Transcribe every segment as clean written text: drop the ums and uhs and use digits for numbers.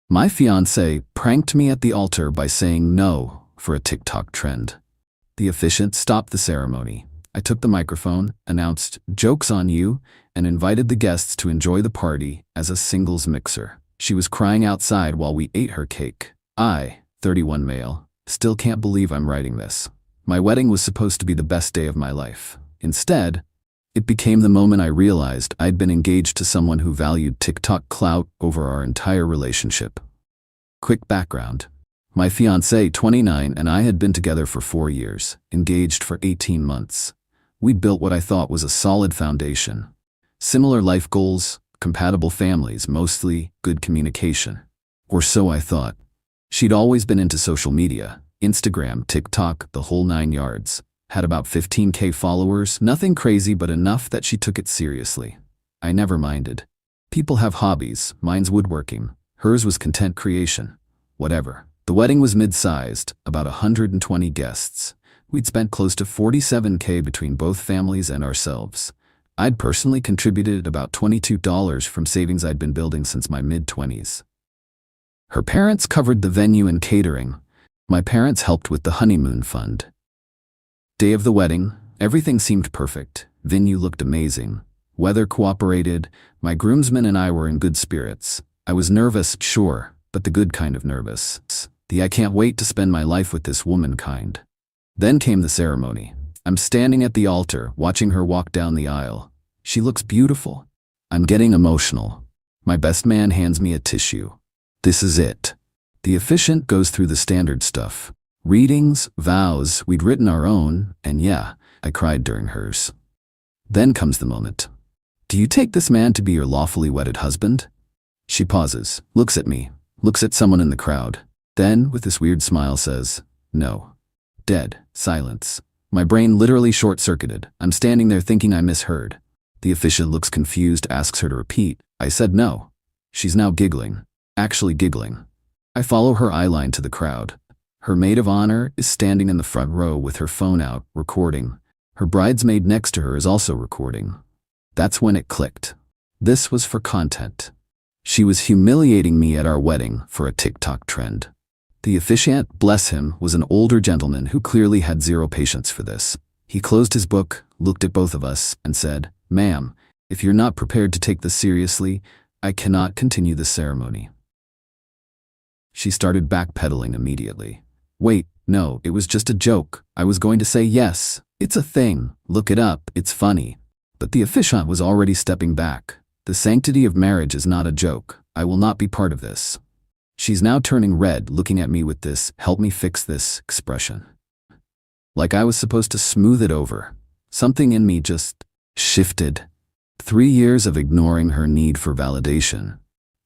My fiancée pranked me at the altar by saying no for a TikTok trend. The officiant stopped the ceremony. I took the microphone, announced "Joke's on you," and invited the guests to enjoy the party as a singles mixer. She was crying outside while we ate her cake. I, 31 male, still can't believe I'm writing this. My wedding was supposed to be the best day of my life. Instead, it became the moment I realized I'd been engaged to someone who valued TikTok clout over our entire relationship. Quick background. My fiancée, 29, and I had been together for 4 years, engaged for 18 months. We'd built what I thought was a solid foundation. Similar life goals, compatible families, mostly good communication. Or so I thought. She'd always been into social media, Instagram, TikTok, the whole 9 yards. Had about 15K followers, nothing crazy but enough that she took it seriously. I never minded. People have hobbies, mine's woodworking, hers was content creation. Whatever. The wedding was mid-sized, about 120 guests. We'd spent close to 47K between both families and ourselves. I'd personally contributed about $22 from savings I'd been building since my mid-20s. Her parents covered the venue and catering. My parents helped with the honeymoon fund. Day of the wedding, everything seemed perfect. Venue looked amazing. Weather cooperated. My groomsmen and I were in good spirits. I was nervous, sure, but the good kind of nervous. The I can't wait to spend my life with this woman kind. Then came the ceremony. I'm standing at the altar, watching her walk down the aisle. She looks beautiful. I'm getting emotional. My best man hands me a tissue. This is it. The officiant goes through the standard stuff. Readings, vows, we'd written our own, and yeah, I cried during hers. Then comes the moment. Do you take this man to be your lawfully wedded husband? She pauses, looks at me, looks at someone in the crowd. Then, with this weird smile, says, no. Dead. Silence. My brain literally short-circuited. I'm standing there thinking I misheard. The officiant looks confused, asks her to repeat. I said no. She's now giggling. Actually giggling. I follow her eyeline to the crowd. Her maid of honor is standing in the front row with her phone out, recording. Her bridesmaid next to her is also recording. That's when it clicked. This was for content. She was humiliating me at our wedding for a TikTok trend. The officiant, bless him, was an older gentleman who clearly had zero patience for this. He closed his book, looked at both of us, and said, "Ma'am, if you're not prepared to take this seriously, I cannot continue the ceremony." She started backpedaling immediately. Wait, no, it was just a joke. I was going to say yes, it's a thing, look it up, it's funny. But the officiant was already stepping back. The sanctity of marriage is not a joke. I will not be part of this. She's now turning red, looking at me with this "help me fix this" expression. Like I was supposed to smooth it over. Something in me just shifted. 3 years of ignoring her need for validation.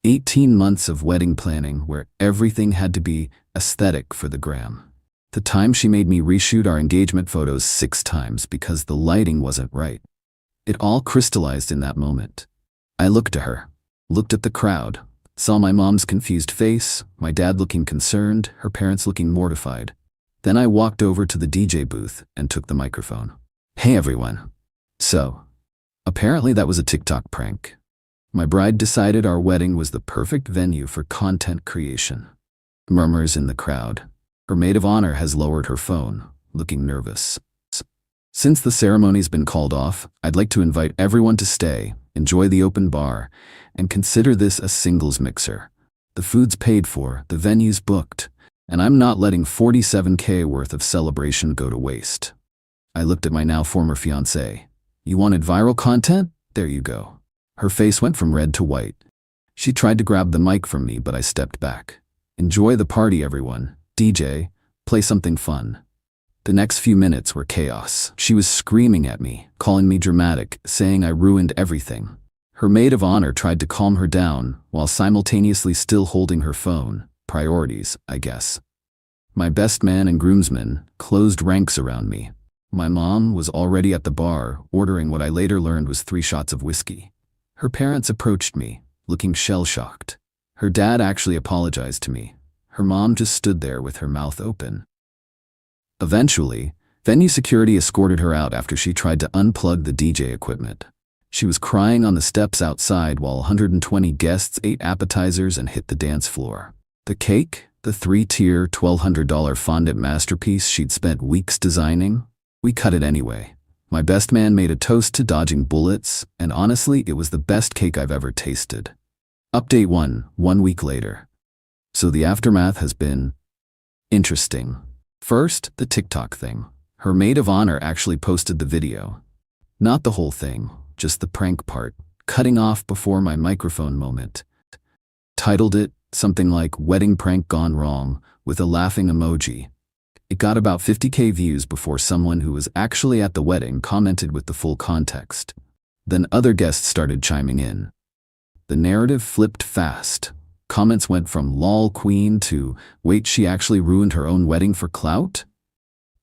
18 months of wedding planning where everything had to be aesthetic for the gram. The time she made me reshoot our engagement photos 6 times because the lighting wasn't right. It all crystallized in that moment. I looked at her, looked at the crowd, saw my mom's confused face, my dad looking concerned, her parents looking mortified. Then I walked over to the DJ booth and took the microphone. Hey everyone. So, apparently that was a TikTok prank. My bride decided our wedding was the perfect venue for content creation. Murmurs in the crowd. Her maid of honor has lowered her phone, looking nervous. Since the ceremony's been called off, I'd like to invite everyone to stay, enjoy the open bar, and consider this a singles mixer. The food's paid for, the venue's booked, and I'm not letting 47K worth of celebration go to waste. I looked at my now former fiancée. You wanted viral content? There you go. Her face went from red to white. She tried to grab the mic from me, but I stepped back. Enjoy the party, everyone. DJ, play something fun. The next few minutes were chaos. She was screaming at me, calling me dramatic, saying I ruined everything. Her maid of honor tried to calm her down, while simultaneously still holding her phone. Priorities, I guess. My best man and groomsmen closed ranks around me. My mom was already at the bar, ordering what I later learned was 3 shots of whiskey. Her parents approached me, looking shell-shocked. Her dad actually apologized to me. Her mom just stood there with her mouth open. Eventually, venue security escorted her out after she tried to unplug the DJ equipment. She was crying on the steps outside while 120 guests ate appetizers and hit the dance floor. The cake, the 3-tier $1,200 fondant masterpiece she'd spent weeks designing, we cut it anyway. My best man made a toast to dodging bullets, and honestly, it was the best cake I've ever tasted. Update 1 week later. So the aftermath has been interesting. First, the TikTok thing. Her maid of honor actually posted the video. Not the whole thing, just the prank part, cutting off before my microphone moment. Titled it something like "Wedding Prank Gone Wrong" with a laughing emoji. It got about 50K views before someone who was actually at the wedding commented with the full context. Then other guests started chiming in. The narrative flipped fast. Comments went from "lol queen" to "wait, she actually ruined her own wedding for clout?"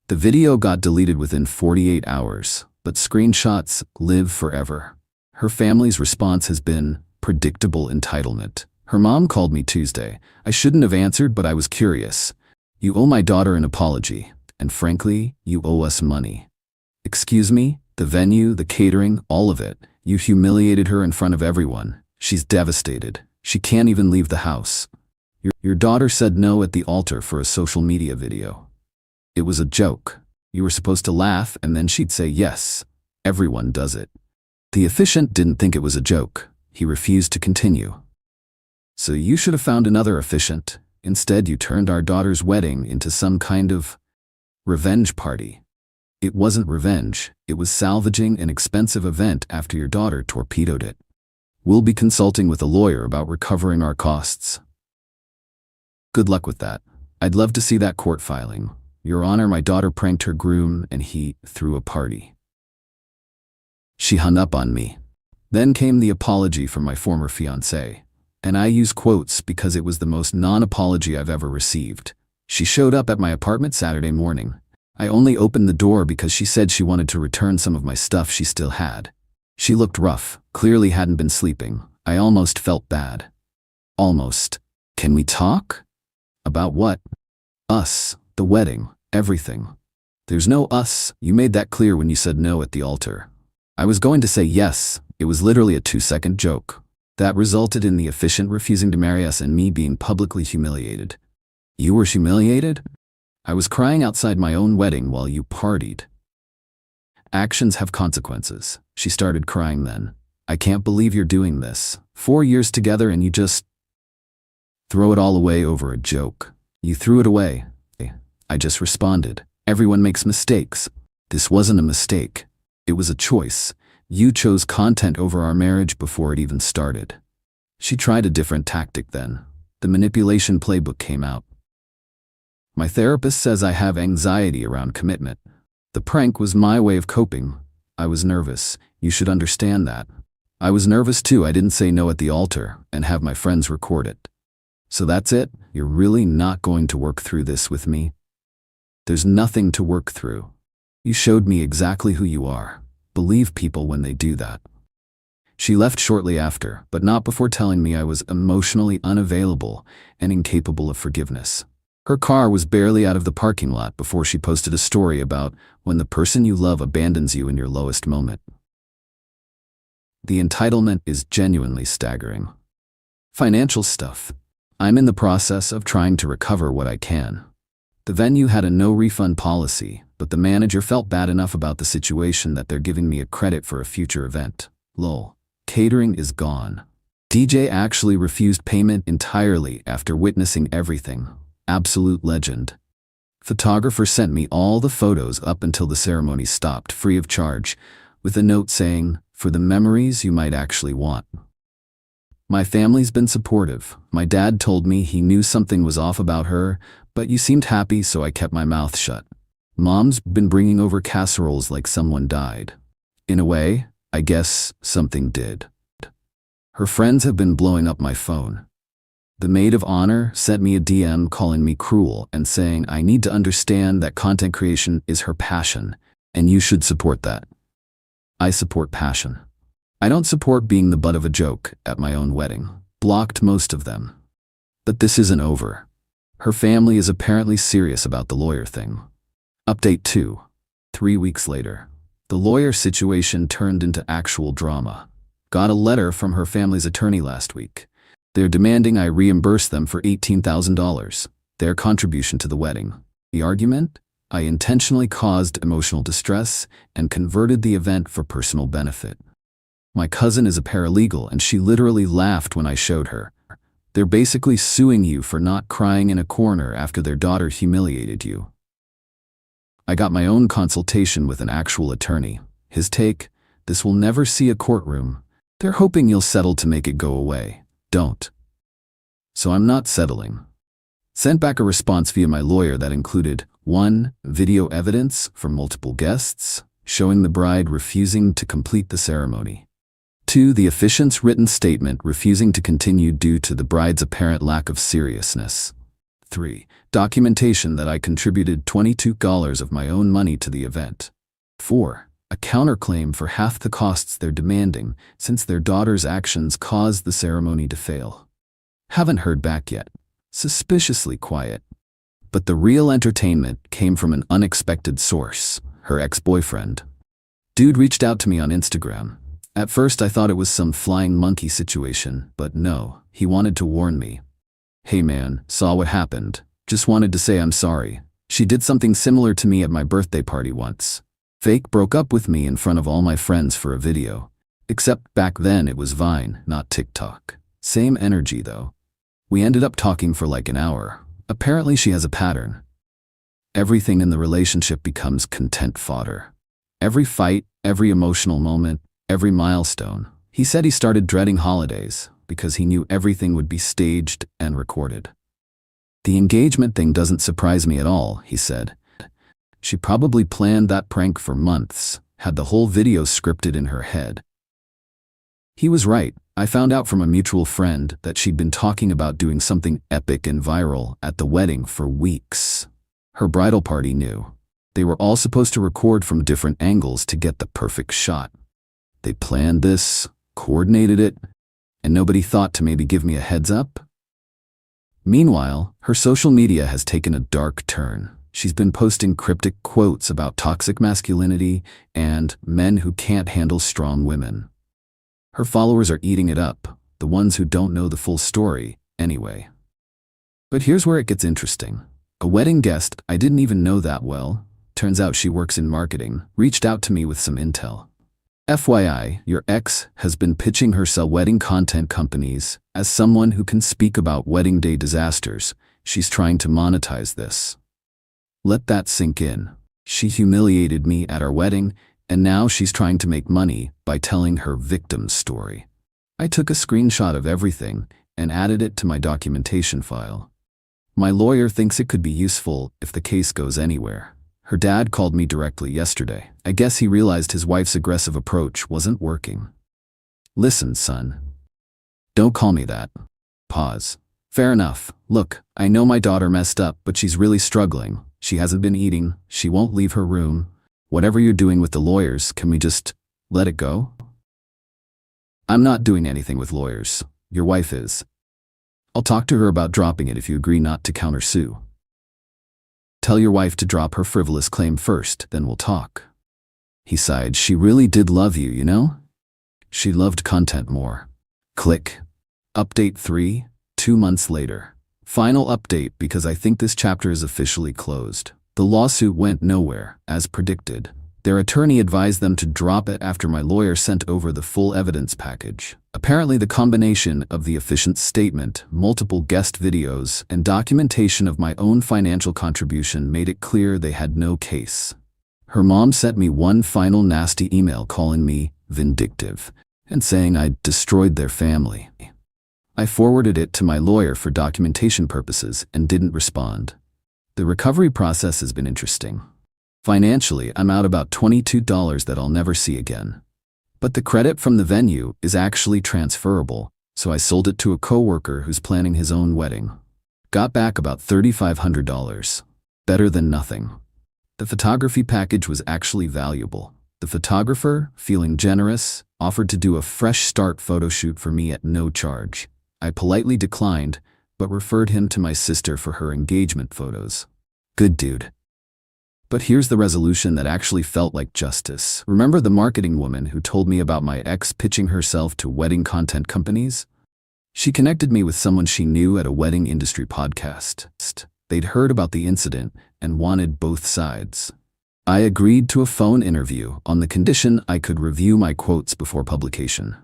The video got deleted within 48 hours, but screenshots live forever. Her family's response has been predictable entitlement. Her mom called me Tuesday. I shouldn't have answered, but I was curious. "You owe my daughter an apology, and frankly, you owe us money." Excuse me? The venue, the catering, all of it. You humiliated her in front of everyone. She's devastated. She can't even leave the house. Your daughter said no at the altar for a social media video. It was a joke. You were supposed to laugh and then she'd say yes. Everyone does it. The officiant didn't think it was a joke. He refused to continue. So you should have found another officiant. Instead, you turned our daughter's wedding into some kind of revenge party. It wasn't revenge. It was salvaging an expensive event after your daughter torpedoed it. We'll be consulting with a lawyer about recovering our costs. Good luck with that. I'd love to see that court filing. Your Honor, my daughter pranked her groom and he threw a party. She hung up on me. Then came the apology from my former fiancée. And I use quotes because it was the most non-apology I've ever received. She showed up at my apartment Saturday morning. I only opened the door because she said she wanted to return some of my stuff she still had. She looked rough, clearly hadn't been sleeping. I almost felt bad. Almost. Can we talk? About what? Us, the wedding, everything. There's no us. You made that clear when you said no at the altar. I was going to say yes. It was literally a 2-second joke. That resulted in the officiant refusing to marry us and me being publicly humiliated. You were humiliated? I was crying outside my own wedding while you partied. Actions have consequences. She started crying then. I can't believe you're doing this. 4 years together and you just throw it all away over a joke. You threw it away. I just responded. Everyone makes mistakes. This wasn't a mistake. It was a choice. You chose content over our marriage before it even started. She tried a different tactic then. The manipulation playbook came out. My therapist says I have anxiety around commitment. The prank was my way of coping. I was nervous. You should understand that. I was nervous too. I didn't say no at the altar and have my friends record it. So that's it? You're really not going to work through this with me? There's nothing to work through. You showed me exactly who you are. Believe people when they do that. She left shortly after, but not before telling me I was emotionally unavailable and incapable of forgiveness. Her car was barely out of the parking lot before she posted a story about when the person you love abandons you in your lowest moment. The entitlement is genuinely staggering. Financial stuff. I'm in the process of trying to recover what I can. The venue had a no-refund policy, but the manager felt bad enough about the situation that they're giving me a credit for a future event. Lol. Catering is gone. DJ actually refused payment entirely after witnessing everything. Absolute legend. Photographer sent me all the photos up until the ceremony stopped free of charge, with a note saying, "For the memories you might actually want." My family's been supportive. My dad told me he knew something was off about her, but you seemed happy, so I kept my mouth shut. Mom's been bringing over casseroles like someone died. In a way, I guess something did. Her friends have been blowing up my phone. The maid of honor sent me a DM calling me cruel and saying I need to understand that content creation is her passion, and you should support that. I support passion. I don't support being the butt of a joke at my own wedding. Blocked most of them. But this isn't over. Her family is apparently serious about the lawyer thing. Update 2. 3 weeks later. The lawyer situation turned into actual drama. Got a letter from her family's attorney last week. They're demanding I reimburse them for $18,000, their contribution to the wedding. The argument? I intentionally caused emotional distress and converted the event for personal benefit. My cousin is a paralegal and she literally laughed when I showed her. They're basically suing you for not crying in a corner after their daughter humiliated you. I got my own consultation with an actual attorney. His take, this will never see a courtroom. They're hoping you'll settle to make it go away. Don't. So I'm not settling. Sent back a response via my lawyer that included 1. Video evidence from multiple guests, showing the bride refusing to complete the ceremony. 2. The officiant's written statement refusing to continue due to the bride's apparent lack of seriousness. 3. Documentation that I contributed $22 of my own money to the event. 4. A counterclaim for half the costs they're demanding since their daughter's actions caused the ceremony to fail. Haven't heard back yet. Suspiciously quiet. But the real entertainment came from an unexpected source, her ex-boyfriend. Dude reached out to me on Instagram. At first I thought it was some flying monkey situation, but no, he wanted to warn me. Hey man, saw what happened. Just wanted to say I'm sorry. She did something similar to me at my birthday party once. Fake broke up with me in front of all my friends for a video. Except back then it was Vine, not TikTok. Same energy though. We ended up talking for like an hour. Apparently she has a pattern. Everything in the relationship becomes content fodder. Every fight, every emotional moment, every milestone. He said he started dreading holidays because he knew everything would be staged and recorded. The engagement thing doesn't surprise me at all, he said. She probably planned that prank for months, had the whole video scripted in her head. He was right. I found out from a mutual friend that she'd been talking about doing something epic and viral at the wedding for weeks. Her bridal party knew. They were all supposed to record from different angles to get the perfect shot. They planned this, coordinated it, and nobody thought to maybe give me a heads up? Meanwhile, her social media has taken a dark turn. She's been posting cryptic quotes about toxic masculinity and men who can't handle strong women. Her followers are eating it up, the ones who don't know the full story, anyway. But here's where it gets interesting. A wedding guest I didn't even know that well, turns out she works in marketing, reached out to me with some intel. FYI, your ex has been pitching her sell wedding content companies as someone who can speak about wedding day disasters. She's trying to monetize this. Let that sink in. She humiliated me at our wedding, and now she's trying to make money by telling her victim's story. I took a screenshot of everything and added it to my documentation file. My lawyer thinks it could be useful if the case goes anywhere. Her dad called me directly yesterday. I guess he realized his wife's aggressive approach wasn't working. Listen, son. Don't call me that. Pause. Fair enough. Look, I know my daughter messed up, but she's really struggling. She hasn't been eating. She won't leave her room. Whatever you're doing with the lawyers, can we just let it go? I'm not doing anything with lawyers. Your wife is. I'll talk to her about dropping it if you agree not to countersue. Tell your wife to drop her frivolous claim first, then we'll talk. He sighed. She really did love you, you know? She loved content more. Click. Update 3, 2 months later. Final update because I think this chapter is officially closed. The lawsuit went nowhere, as predicted. Their attorney advised them to drop it after my lawyer sent over the full evidence package. Apparently the combination of the officiant's statement, multiple guest videos, and documentation of my own financial contribution made it clear they had no case. Her mom sent me one final nasty email calling me vindictive and saying I'd destroyed their family. I forwarded it to my lawyer for documentation purposes and didn't respond. The recovery process has been interesting. Financially, I'm out about $22 that I'll never see again. But the credit from the venue is actually transferable, so I sold it to a coworker who's planning his own wedding. Got back about $3,500. Better than nothing. The photography package was actually valuable. The photographer, feeling generous, offered to do a fresh start photo shoot for me at no charge. I politely declined, but referred him to my sister for her engagement photos. Good dude. But here's the resolution that actually felt like justice. Remember the marketing woman who told me about my ex pitching herself to wedding content companies? She connected me with someone she knew at a wedding industry podcast. They'd heard about the incident and wanted both sides. I agreed to a phone interview on the condition I could review my quotes before publication.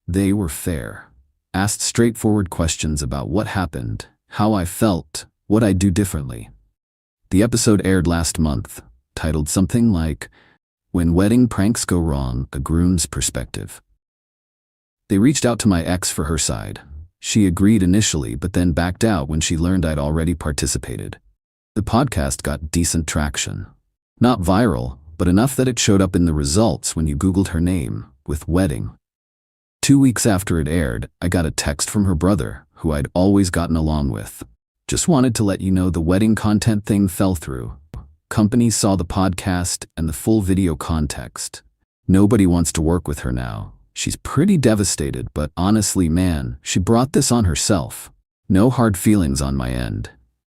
They were fair. Asked straightforward questions about what happened, how I felt, what I'd do differently. The episode aired last month, titled something like, "When Wedding Pranks Go Wrong, A Groom's Perspective." They reached out to my ex for her side. She agreed initially, but then backed out when she learned I'd already participated. The podcast got decent traction. Not viral, but enough that it showed up in the results when you Googled her name, with wedding. 2 weeks after it aired, I got a text from her brother, who I'd always gotten along with. "Just wanted to let you know the wedding content thing fell through. Companies saw the podcast and the full video context. Nobody wants to work with her now. She's pretty devastated, but honestly, man, she brought this on herself. No hard feelings on my end.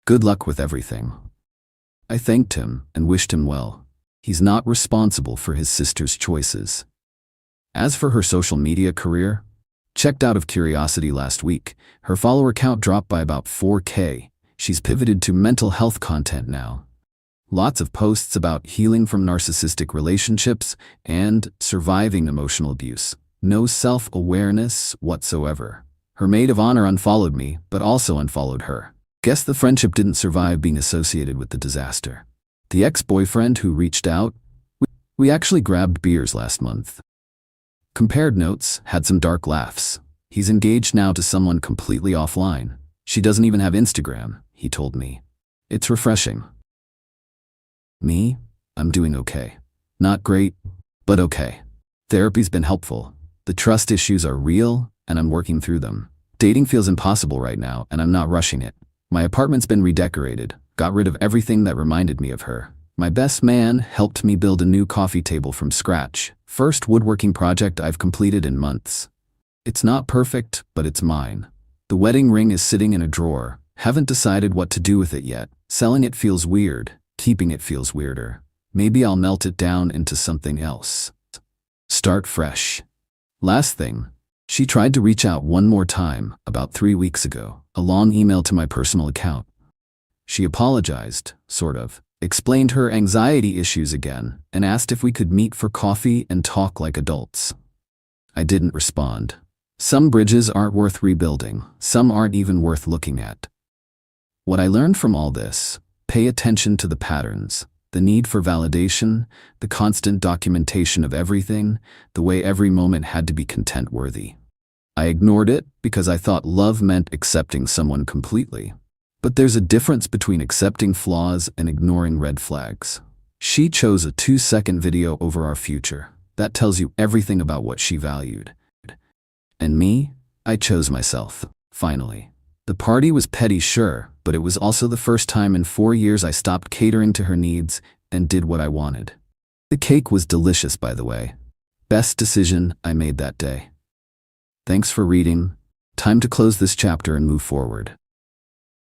Good luck with everything." I thanked him and wished him well. He's not responsible for his sister's choices. As for her social media career, checked out of curiosity last week, her follower count dropped by about 4K. She's pivoted to mental health content now. Lots of posts about healing from narcissistic relationships and surviving emotional abuse. No self-awareness whatsoever. Her maid of honor unfollowed me, but also unfollowed her. Guess the friendship didn't survive being associated with the disaster. The ex-boyfriend who reached out, we actually grabbed beers last month. Compared notes, had some dark laughs. He's engaged now to someone completely offline. She doesn't even have Instagram, he told me. It's refreshing. Me? I'm doing okay. Not great, but okay. Therapy's been helpful. The trust issues are real, and I'm working through them. Dating feels impossible right now, and I'm not rushing it. My apartment's been redecorated, got rid of everything that reminded me of her. My best man helped me build a new coffee table from scratch. First woodworking project I've completed in months. It's not perfect, but it's mine. The wedding ring is sitting in a drawer. Haven't decided what to do with it yet. Selling it feels weird. Keeping it feels weirder. Maybe I'll melt it down into something else. Start fresh. Last thing. She tried to reach out one more time, about 3 weeks ago. A long email to my personal account. She apologized, sort of. Explained her anxiety issues again, and asked if we could meet for coffee and talk like adults. I didn't respond. Some bridges aren't worth rebuilding. Some aren't even worth looking at. What I learned from all this: pay attention to the patterns, the need for validation, the constant documentation of everything, the way every moment had to be content-worthy. I ignored it because I thought love meant accepting someone completely. But there's a difference between accepting flaws and ignoring red flags. She chose a 2-second video over our future. That tells you everything about what she valued. And me? I chose myself, finally. The party was petty, sure, but it was also the first time in 4 years I stopped catering to her needs and did what I wanted. The cake was delicious, by the way. Best decision I made that day. Thanks for reading. Time to close this chapter and move forward.